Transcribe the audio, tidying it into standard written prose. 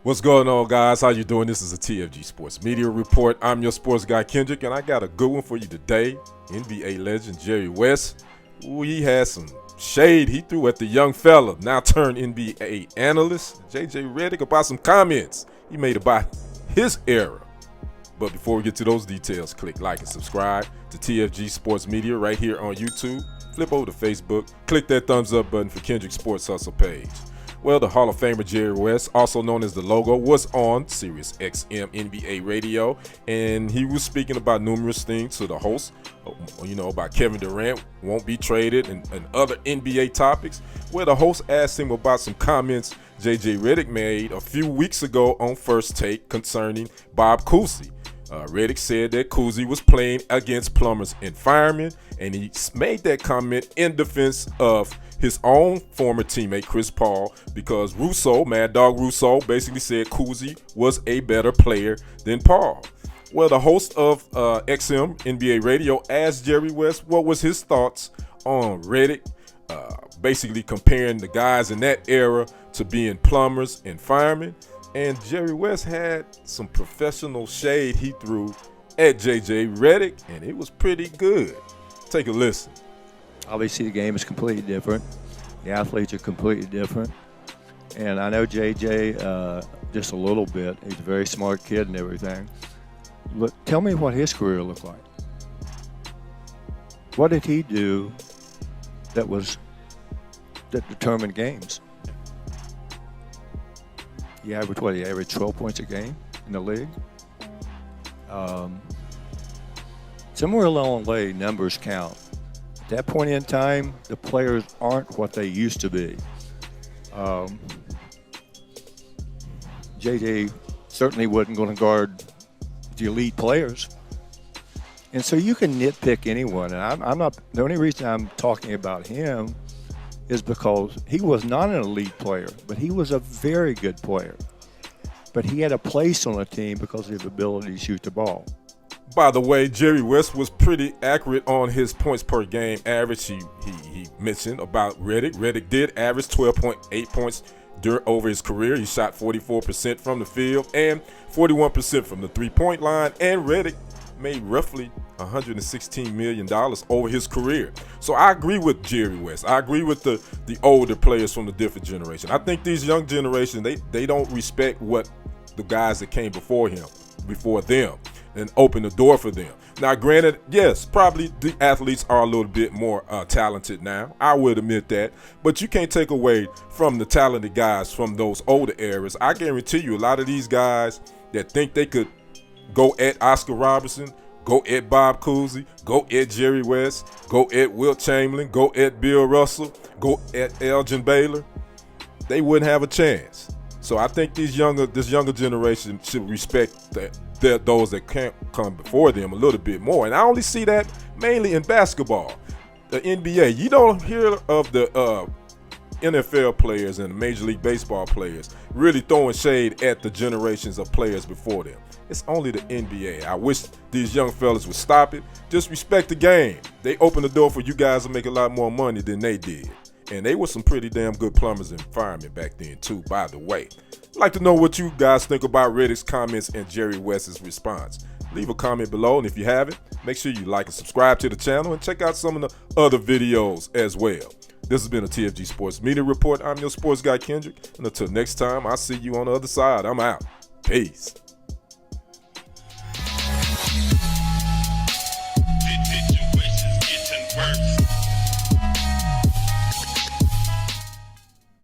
What's going on, guys? How you doing? This is a TFG Sports Media Report. I'm your sports guy, Kendrick, and I got a good one for you today. NBA legend Jerry West. Ooh, he had some shade he threw at the young fella, now turned NBA analyst, JJ Redick, about some comments he made about his era. But before we get to those details, click like and subscribe to TFG Sports Media right here on YouTube. Flip over to Facebook, click that thumbs up button for Kendrick Sports Hustle page. Well, the Hall of Famer Jerry West, also known as the Logo, was on Sirius XM NBA radio, and he was speaking about numerous things to the host, about Kevin Durant won't be traded and other NBA topics, where the host asked him about some comments JJ Redick made a few weeks ago on First Take concerning Bob Cousy. Redick said that Cousy was playing against plumbers and firemen, and he made that comment in defense of his own former teammate Chris Paul, because Mad Dog Russo, basically said Cousy was a better player than Paul. Well, the host of XM NBA Radio asked Jerry West what was his thoughts on Redick, basically comparing the guys in that era to being plumbers and firemen. And Jerry West had some professional shade he threw at JJ Redick, and it was pretty good. Take a listen. Obviously, the game is completely different. The athletes are completely different. And I know JJ just a little bit. He's a very smart kid and everything. But tell me what his career looked like. What did he do that determined games? He averaged 12 points a game in the league. Somewhere along the way, numbers count. At that point in time, the players aren't what they used to be. JJ certainly wasn't going to guard the elite players. And so you can nitpick anyone. And I'm not, the only reason I'm talking about him is because he was not an elite player, but he was a very good player. But he had a place on the team because of his ability to shoot the ball. By the way, Jerry West was pretty accurate on his points per game average. He mentioned about Redick. Redick did average 12.8 points over his career. He shot 44% from the field and 41% from the three-point line. And Redick made roughly $116 million over his career. So I agree with Jerry West. I agree with the older players from the different generation. I think these young generations, they don't respect what the guys that came before them, and open the door for them. Now, granted, yes, probably the athletes are a little bit more talented now. I would admit that. But you can't take away from the talented guys from those older eras. I guarantee you a lot of these guys that think they could go at Oscar Robertson, go at Bob Cousy, go at Jerry West, go at Wilt Chamberlain, go at Bill Russell, go at Elgin Baylor, they wouldn't have a chance. So I think this younger generation should respect those that can't come before them a little bit more. And I only see that mainly in basketball. The NBA, you don't hear of the NFL players and the Major League Baseball players really throwing shade at the generations of players before them. It's only the NBA. I wish these young fellas would stop it. Just respect the game. They open the door for you guys to make a lot more money than they did. And they were some pretty damn good plumbers and firemen back then too, by the way. I'd like to know what you guys think about Redick's comments and Jerry West's response. Leave a comment below, and if you haven't, make sure you like and subscribe to the channel and check out some of the other videos as well. This has been a TFG Sports Media Report. I'm your sports guy, Kendrick. And until next time, I'll see you on the other side. I'm out. Peace.